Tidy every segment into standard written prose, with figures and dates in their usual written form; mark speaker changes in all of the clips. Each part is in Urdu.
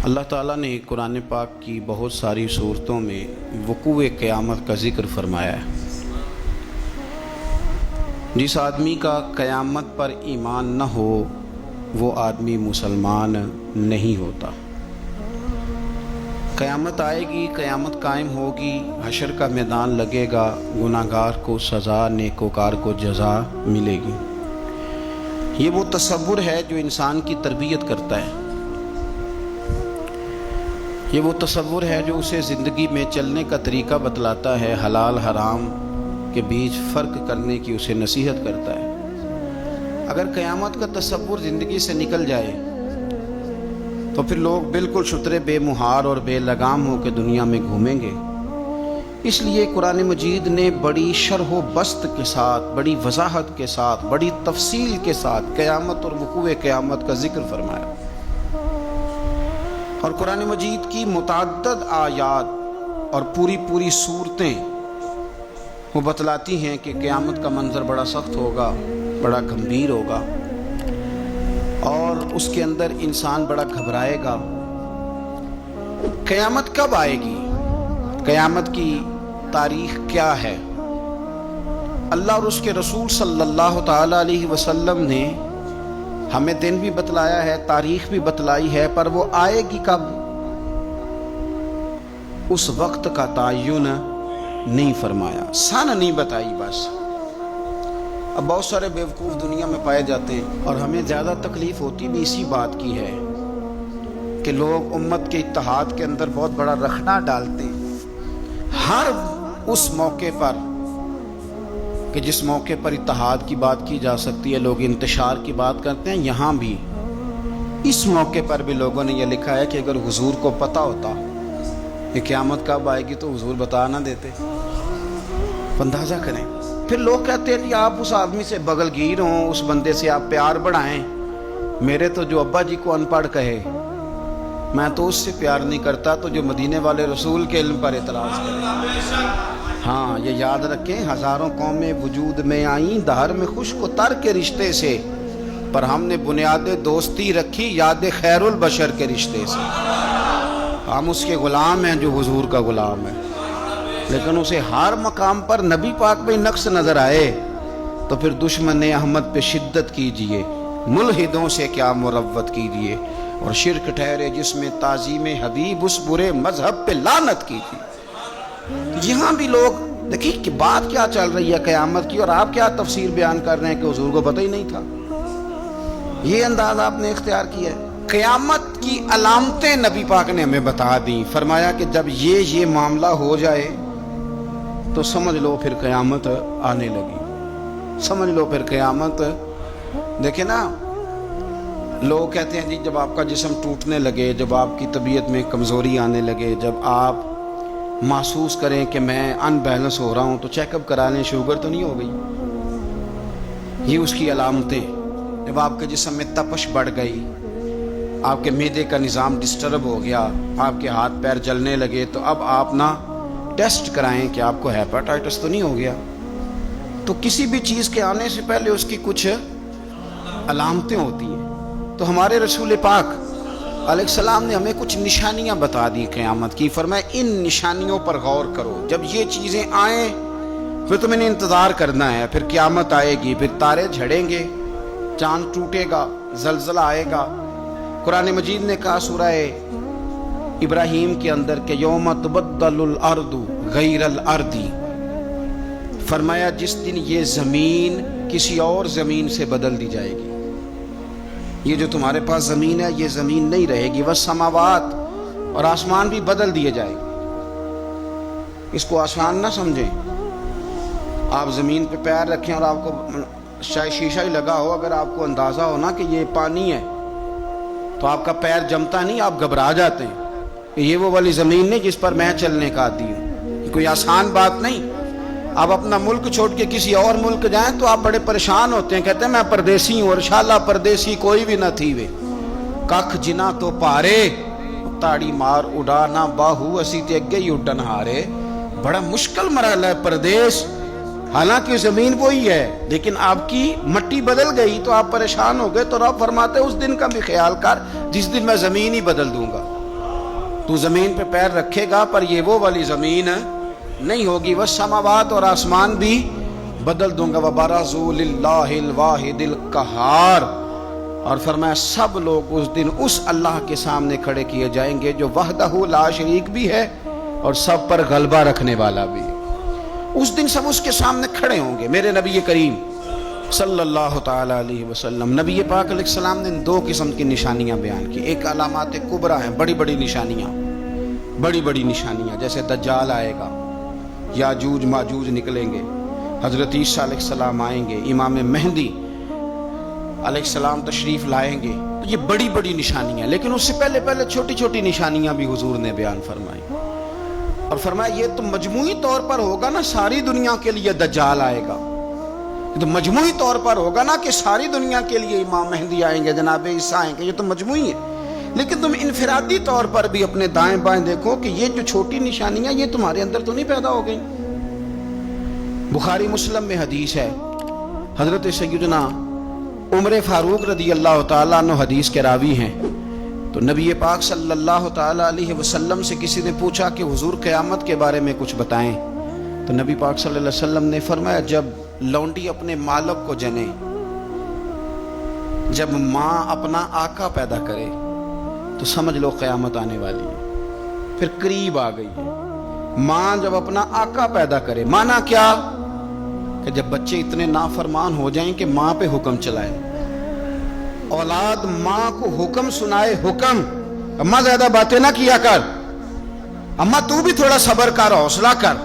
Speaker 1: اللہ تعالیٰ نے قرآن پاک کی بہت ساری صورتوں میں وقوع قیامت کا ذکر فرمایا ہے۔ جس آدمی کا قیامت پر ایمان نہ ہو وہ آدمی مسلمان نہیں ہوتا۔ قیامت آئے گی، قیامت قائم ہوگی، حشر کا میدان لگے گا، گناہگار کو سزا، نیکوکار کو جزا ملے گی۔ یہ وہ تصور ہے جو انسان کی تربیت کرتا ہے، یہ وہ تصور ہے جو اسے زندگی میں چلنے کا طریقہ بتلاتا ہے، حلال حرام کے بیچ فرق کرنے کی اسے نصیحت کرتا ہے۔ اگر قیامت کا تصور زندگی سے نکل جائے تو پھر لوگ بالکل شترے بے مہار اور بے لگام ہو کے دنیا میں گھومیں گے۔ اس لیے قرآن مجید نے بڑی شرح و بسط کے ساتھ، بڑی وضاحت کے ساتھ، بڑی تفصیل کے ساتھ قیامت اور وقوع قیامت کا ذکر فرمایا۔ اور قرآن مجید کی متعدد آیات اور پوری صورتیں وہ بتلاتی ہیں کہ قیامت کا منظر بڑا سخت ہوگا، بڑا گمبھیر ہوگا، اور اس کے اندر انسان بڑا گھبرائے گا۔ قیامت کب آئے گی؟ قیامت کی تاریخ کیا ہے؟ اللہ اور اس کے رسول صلی اللہ تعالی علیہ وسلم نے ہمیں دن بھی بتلایا ہے، تاریخ بھی بتلائی ہے، پر وہ آئے گی کب اس وقت کا تعین نہیں فرمایا، سن نہیں بتائی بس۔ اب بہت سارے بیوقوف دنیا میں پائے جاتے ہیں، اور ہمیں زیادہ تکلیف ہوتی بھی اسی بات کی ہے کہ لوگ امت کے اتحاد کے اندر بہت بڑا رخنہ ڈالتے ہیں ہر اس موقع پر کہ جس موقع پر اتحاد کی بات کی جا سکتی ہے، لوگ انتشار کی بات کرتے ہیں۔ یہاں بھی اس موقع پر بھی لوگوں نے یہ لکھا ہے کہ اگر حضور کو پتہ ہوتا کہ قیامت کب آئے گی تو حضور بتا نہ دیتے۔ اندازہ کریں۔ پھر لوگ کہتے ہیں کہ آپ اس آدمی سے بغل گیر ہوں، اس بندے سے آپ پیار بڑھائیں۔ میرے تو جو ابا جی کو ان پڑھ کہے میں تو اس سے پیار نہیں کرتا تو جو مدینے والے رسول کے علم پر اعتراض کرے۔ ہاں یہ یاد رکھیں، ہزاروں قومیں وجود میں آئیں دہر میں خشک و تر کے رشتے سے، پر ہم نے بنیاد دوستی رکھی یاد خیر البشر کے رشتے سے۔ ہم اس کے غلام ہیں جو حضور کا غلام ہے، لیکن اسے ہر مقام پر نبی پاک میں نقص نظر آئے تو پھر دشمن احمد پہ شدت کیجئے، ملحدوں سے کیا مروت کیجئے، اور شرک ٹھہرے جس میں تعظیم حبیب اس برے مذہب پہ لعنت کیجئے۔ یہاں بھی لوگ دیکھیں کہ بات کیا چل رہی ہے قیامت کی، اور آپ کیا تفسیر بیان کر رہے ہیں کہ حضور کو پتہ ہی نہیں تھا۔ یہ انداز آپ نے اختیار کیا ہے۔ قیامت کی علامتیں نبی پاک نے ہمیں بتا دیں، فرمایا کہ جب یہ معاملہ ہو جائے تو سمجھ لو پھر قیامت آنے لگی، سمجھ لو پھر قیامت۔ دیکھیں نا، لوگ کہتے ہیں جی جب آپ کا جسم ٹوٹنے لگے، جب آپ کی طبیعت میں کمزوری آنے لگے، جب آپ محسوس کریں کہ میں ان بیلنس ہو رہا ہوں تو چیک اپ کرا لیں، شوگر تو نہیں ہو گئی۔ یہ اس کی علامتیں۔ جب آپ کے جسم میں تپش بڑھ گئی، آپ کے معدے کا نظام ڈسٹرب ہو گیا، آپ کے ہاتھ پیر جلنے لگے، تو اب آپ نا ٹیسٹ کرائیں کہ آپ کو ہیپاٹائٹس تو نہیں ہو گیا۔ تو کسی بھی چیز کے آنے سے پہلے اس کی کچھ علامتیں ہوتی ہیں۔ تو ہمارے رسول پاک علیہ السلام نے ہمیں کچھ نشانیاں بتا دی قیامت کی، فرمایا ان نشانیوں پر غور کرو، جب یہ چیزیں آئیں پھر تمہیں نے انتظار کرنا ہے، پھر قیامت آئے گی، پھر تارے جھڑیں گے، چاند ٹوٹے گا، زلزلہ آئے گا۔ قرآن مجید نے کہا سورہ ابراہیم کے اندر کہ یوم تبدل الارض غیر الارض، فرمایا جس دن یہ زمین کسی اور زمین سے بدل دی جائے گی۔ یہ جو تمہارے پاس زمین ہے یہ زمین نہیں رہے گی، والسماوات، اور آسمان بھی بدل دیے جائے گے۔ اس کو آسان نہ سمجھیں۔ آپ زمین پہ پیر رکھیں اور آپ کو شاید شیشہ ہی لگا ہو، اگر آپ کو اندازہ ہو نا کہ یہ پانی ہے تو آپ کا پیر جمتا نہیں، آپ گھبرا جاتے ہیں کہ یہ وہ والی زمین نہیں جس پر میں چلنے کا عادی ہوں۔ یہ کوئی آسان بات نہیں۔ آپ اپنا ملک چھوڑ کے کسی اور ملک جائیں تو آپ بڑے پریشان ہوتے ہیں، کہتے ہیں میں پردیسی ہوں، اور انشاءاللہ پردیسی کوئی بھی نہ تھی وے ککھ جنا تو پارے تاڑی مار اڑانا باہو اسی تے اگے ہی اڈن ہارے۔ بڑا مشکل مرحلہ ہے پردیس، حالانکہ زمین وہی ہے، لیکن آپ کی مٹی بدل گئی تو آپ پریشان ہو گئے۔ تو رب فرماتے اس دن کا بھی خیال کر جس دن میں زمین ہی بدل دوں گا۔ تو زمین پہ پیر رکھے گا پر یہ وہ والی زمین نہیں ہوگی، والسماوات اور آسمان بھی بدل دوں گا، وبرزوا للہ الواحد القہار، اور فرمایا سب لوگ اس دن اس اللہ کے سامنے کھڑے کیے جائیں گے جو وحدہ لا شریک بھی ہے اور سب پر غلبہ رکھنے والا بھی ہے۔ اس دن سب اس کے سامنے کھڑے ہوں گے۔ میرے نبی کریم صلی اللہ تعالی علیہ وسلم، نبی پاک علیہ السلام نے دو قسم کی نشانیاں بیان کی۔ ایک علامات کبریٰ ہیں، بڑی بڑی نشانیاں، بڑی بڑی نشانیاں، جیسے دجال آئے گا، یاجوج ماجوج نکلیں گے، حضرت عیسیٰ علیہ السلام آئیں گے، امام مہدی علیہ السلام تشریف لائیں گے، تو یہ بڑی بڑی نشانیاں۔ لیکن اس سے پہلے چھوٹی چھوٹی نشانیاں بھی حضور نے بیان فرمائی، اور فرمایا یہ تو مجموعی طور پر ہوگا نا، ساری دنیا کے لیے دجال آئے گا، یہ تو مجموعی طور پر ہوگا نا کہ ساری دنیا کے لیے امام مہدی آئیں گے، جناب عیسیٰ آئیں گے، یہ تو مجموعی ہے۔ لیکن تم انفرادی طور پر بھی اپنے دائیں بائیں دیکھو کہ یہ جو چھوٹی نشانیاں یہ تمہارے اندر تو نہیں پیدا ہو گئی۔ بخاری مسلم میں حدیث ہے، حضرت سیدنا عمر فاروق رضی اللہ تعالیٰ عنہ حدیث کے راوی ہیں، تو نبی پاک صلی اللہ تعالیٰ علیہ وسلم سے کسی نے پوچھا کہ حضور قیامت کے بارے میں کچھ بتائیں، تو نبی پاک صلی اللہ علیہ وسلم نے فرمایا جب لونڈی اپنے مالک کو جنے، جب ماں اپنا آقا پیدا کرے تو سمجھ لو قیامت آنے والی ہے، پھر قریب آ گئی ہے۔ ماں جب اپنا آقا پیدا کرے، مانا کیا کہ جب بچے اتنے نافرمان ہو جائیں کہ ماں پہ حکم چلائے، اولاد ماں کو حکم سنائے، حکم، اماں زیادہ باتیں نہ کیا کر، اماں تو بھی تھوڑا صبر کر، حوصلہ کر۔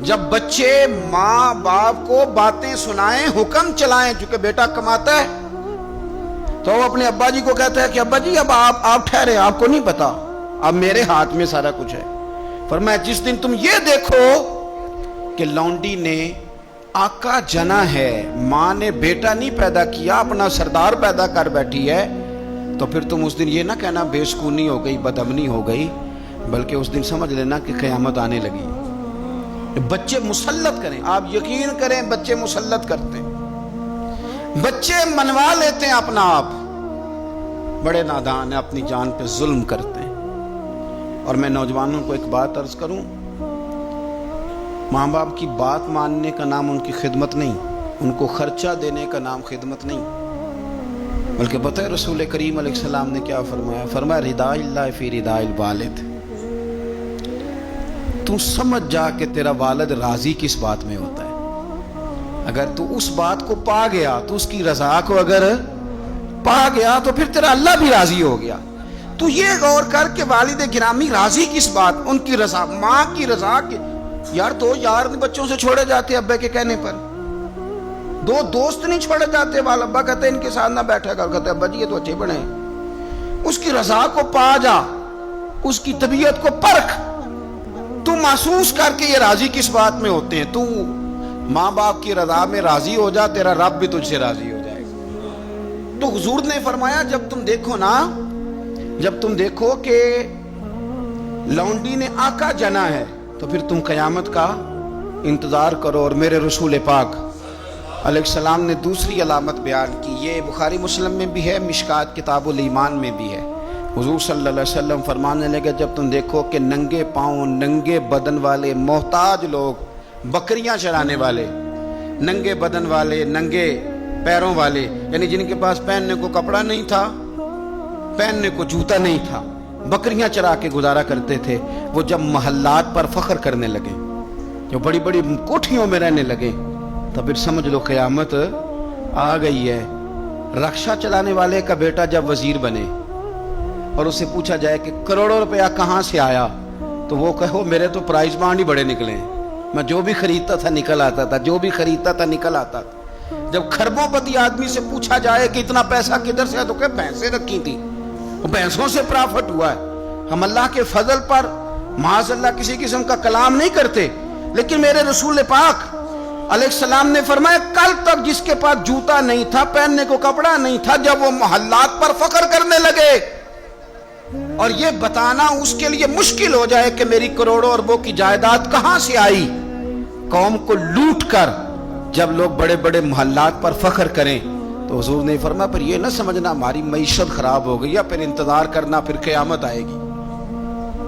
Speaker 1: جب بچے ماں باپ کو باتیں سنائیں، حکم چلائیں، چونکہ بیٹا کماتا ہے تو وہ اپنے ابا جی کو کہتا ہے کہ ابا جی اب آپ ٹھہرے، آپ کو نہیں پتا، اب میرے ہاتھ میں سارا کچھ ہے۔ فرمایا جس دن تم یہ دیکھو کہ لونڈی نے آقا جنا ہے، ماں نے بیٹا نہیں پیدا کیا، اپنا سردار پیدا کر بیٹھی ہے، تو پھر تم اس دن یہ نہ کہنا بے سکونی ہو گئی، بدامنی ہو گئی، بلکہ اس دن سمجھ لینا کہ قیامت آنے لگی۔ بچے مسلط کریں، آپ یقین کریں بچے مسلط کرتے ہیں، بچے منوا لیتے ہیں اپنا آپ، بڑے نادان ہیں، اپنی جان پہ ظلم کرتے ہیں۔ اور میں نوجوانوں کو ایک بات عرض کروں، ماں باپ کی بات ماننے کا نام ان کی خدمت نہیں، ان کو خرچہ دینے کا نام خدمت نہیں، بلکہ پتہ ہے رسول کریم علیہ السلام نے کیا فرمایا؟ فرمایا رضا اللہ فی رضا الوالد، تو سمجھ جا کہ تیرا والد راضی کس بات میں ہوتا ہے۔ اگر تو اس بات کو پا گیا، تو اس کی رضا کو اگر پا گیا تو پھر تیرا اللہ بھی راضی ہو گیا۔ تو یہ غور کر کہ والد گرامی راضی کس بات، ان کی رضا، ماں کی رضا کی۔ یار دو یار بچوں سے چھوڑے جاتے ابے کے کہنے پر، دو دوست نہیں چھوڑے جاتے، والا ابا کہتے ہیں ان کے ساتھ نہ بیٹھا کر، کہتے ابا جی یہ تو اچھے بنے ہیں۔ اس کی رضا کو پا جا، اس کی طبیعت کو پرکھ، تو محسوس کر کے یہ راضی کس بات میں ہوتے ہیں۔ تو ماں باپ کی رضا میں راضی ہو جا، تیرا رب بھی تجھ سے راضی ہو جائے گا۔ تو حضور نے فرمایا جب تم دیکھو نا، جب تم دیکھو کہ لونڈی نے آقا جنا ہے تو پھر تم قیامت کا انتظار کرو۔ اور میرے رسول پاک علیہ السلام نے دوسری علامت بیان کی، یہ بخاری مسلم میں بھی ہے، مشکات کتاب الایمان میں بھی ہے۔ حضور صلی اللہ علیہ وسلم فرمانے لگے جب تم دیکھو کہ ننگے پاؤں، ننگے بدن والے محتاج لوگ، بکریاں چرانے والے، ننگے بدن والے، ننگے پیروں والے، یعنی جن کے پاس پہننے کو کپڑا نہیں تھا، پہننے کو جوتا نہیں تھا، بکریاں چرا کے گزارا کرتے تھے، وہ جب محلات پر فخر کرنے لگے، جو بڑی بڑی کوٹھیوں میں رہنے لگے، تو پھر سمجھ لو قیامت آ گئی ہے۔ رکشہ چلانے والے کا بیٹا جب وزیر بنے اور اسے پوچھا جائے کہ کروڑوں روپیہ کہاں سے آیا، تو وہ کہو میرے تو پرائز بانڈ ہی بڑے نکلے ہیں، میں جو بھی خریدتا تھا نکل آتا تھا، جو بھی خریدتا تھا نکل آتا تھا۔ جب خربوں پتی آدمی سے پوچھا جائے کہ اتنا پیسہ کدھر سے ہے، تو کہ بھینسیں رکھی تھی، وہ بھینسوں سے پرافٹ ہوا ہے۔ ہم اللہ کے فضل پر معاذ اللہ کسی قسم کا کلام نہیں کرتے، لیکن میرے رسول پاک علیہ السلام نے فرمایا کل تک جس کے پاس جوتا نہیں تھا، پہننے کو کپڑا نہیں تھا، جب وہ محلات پر فخر کرنے لگے اور یہ بتانا اس کے لیے مشکل ہو جائے کہ میری کروڑوں اربوں کی جائیداد کہاں سے آئی، قوم کو لوٹ کر جب لوگ بڑے بڑے محلات پر فخر کریں، تو حضور نے فرمایا پھر یہ نہ سمجھنا ہماری معیشت خراب ہو گئی، یا پھر انتظار کرنا پھر قیامت آئے گی۔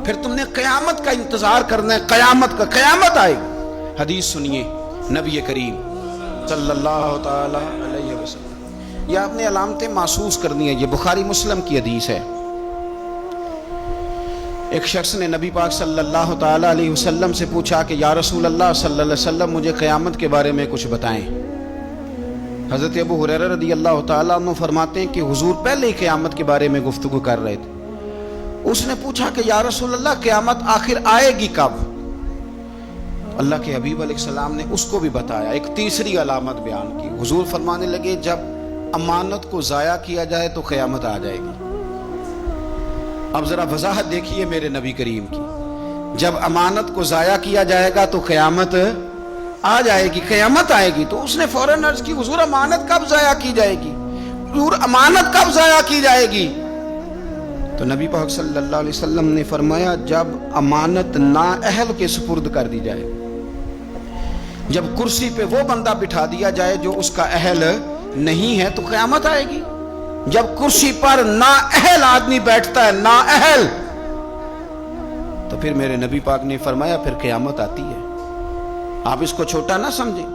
Speaker 1: پھر تم نے قیامت کا انتظار کرنا ہے، قیامت آئے گی۔ حدیث سنیے نبی کریم صلی اللہ تعالی علیہ وسلم، یہ آپ نے علامتیں محسوس کرنی ہے، یہ بخاری مسلم کی حدیث ہے۔ ایک شخص نے نبی پاک صلی اللہ تعالی علیہ وسلم سے پوچھا کہ یا رسول اللہ صلی اللہ علیہ وسلم مجھے قیامت کے بارے میں کچھ بتائیں۔ حضرت ابو ہریرہ رضی اللہ تعالیٰ عنہ فرماتے ہیں کہ حضور پہلے ہی قیامت کے بارے میں گفتگو کر رہے تھے۔ اس نے پوچھا کہ یا رسول اللہ قیامت آخر آئے گی کب؟ اللہ کے حبیب علیہ السلام نے اس کو بھی بتایا، ایک تیسری علامت بیان کی۔ حضور فرمانے لگے جب امانت کو ضائع کیا جائے تو قیامت آ جائے گی۔ اب ذرا وضاحت دیکھیے میرے نبی کریم کی، جب امانت کو ضائع کیا جائے گا تو قیامت آ جائے گی، قیامت آئے گی۔ تو اس نے فوراً عرض کی حضور امانت کب ضائع کی جائے گی؟ حضور امانت کب ضائع کی جائے گی؟ تو نبی پاک صلی اللہ علیہ وسلم نے فرمایا جب امانت نااہل کے سپرد کر دی جائے، جب کرسی پہ وہ بندہ بٹھا دیا جائے جو اس کا اہل نہیں ہے تو قیامت آئے گی۔ جب کرسی پر نااہل آدمی بیٹھتا ہے، نااہل، تو پھر میرے نبی پاک نے فرمایا پھر قیامت آتی ہے۔ آپ اس کو چھوٹا نہ سمجھیں،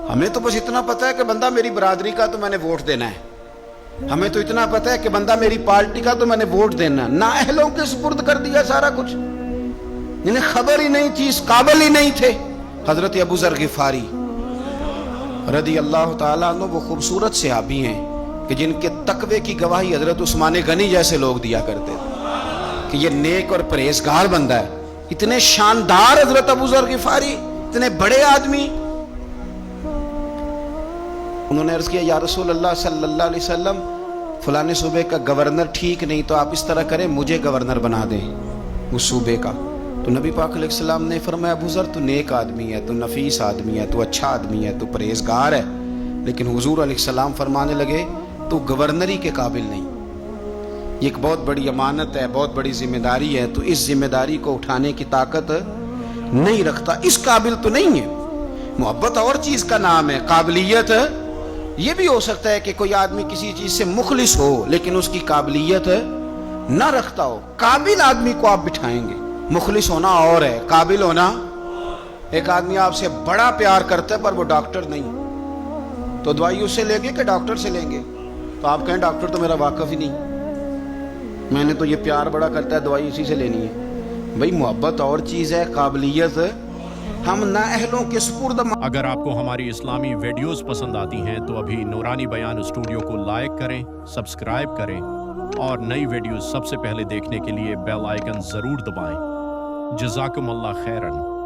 Speaker 1: ہمیں تو بس اتنا پتہ ہے کہ بندہ میری برادری کا تو میں نے ووٹ دینا ہے، ہمیں تو اتنا پتہ ہے کہ بندہ میری پارٹی کا تو میں نے ووٹ دینا ہے۔ نااہلوں کے سپرد کر دیا سارا کچھ، جنہیں خبر ہی نہیں تھی، اس قابل ہی نہیں تھے۔ حضرت ابو ذر غفاری رضی اللہ تعالیٰ عنہ وہ خوبصورت صحابی ہیں کہ جن کے تقوی کی گواہی حضرت عثمان غنی جیسے لوگ دیا کرتے تھے کہ یہ نیک اور پرہیزگار بندہ ہے۔ اتنے شاندار حضرت ابو ذر غفاری، اتنے بڑے آدمی۔ انہوں نے عرض کیا یا رسول اللہ صلی اللہ علیہ وسلم فلانے صوبے کا گورنر ٹھیک نہیں، تو آپ اس طرح کریں مجھے گورنر بنا دیں اس صوبے کا۔ تو نبی پاک علیہ السلام نے فرمایا ابو ذر تو نیک آدمی ہے، تو نفیس آدمی ہے، تو اچھا آدمی ہے، تو پرہیزگار ہے، لیکن حضور علیہ السلام فرمانے لگے تو گورنری کے قابل نہیں، یہ ایک بہت بڑی امانت ہے، بہت بڑی ذمہ داری ہے، تو اس ذمہ داری کو اٹھانے کی طاقت نہیں رکھتا، اس قابل تو نہیں ہے۔ محبت اور چیز کا نام ہے، قابلیت یہ بھی ہو سکتا ہے کہ کوئی آدمی کسی چیز سے مخلص ہو لیکن اس کی قابلیت نہ رکھتا ہو۔ قابل آدمی کو آپ بٹھائیں گے، مخلص ہونا اور ہے، قابل ہونا۔ ایک آدمی آپ سے بڑا پیار کرتا ہے پر وہ ڈاکٹر نہیں، تو دوائی اس سے لیں گے کہ ڈاکٹر سے لیں گے؟ تو آپ کہیں ڈاکٹر تو میرا واقف ہی نہیں، میں نے تو یہ پیار بڑا کرتا ہے دوائی اسی سے لینی ہے۔ بھئی محبت اور چیز ہے، قابلیت ہم نااہلوں کے سپرد۔
Speaker 2: اگر آپ کو ہماری اسلامی ویڈیوز پسند آتی ہیں تو ابھی نورانی بیان اسٹوڈیو کو لائک کریں، سبسکرائب کریں اور نئی ویڈیوز سب سے پہلے دیکھنے کے لیے بیل آئیکن ضرور دبائیں۔ جزاکم اللہ خیرن۔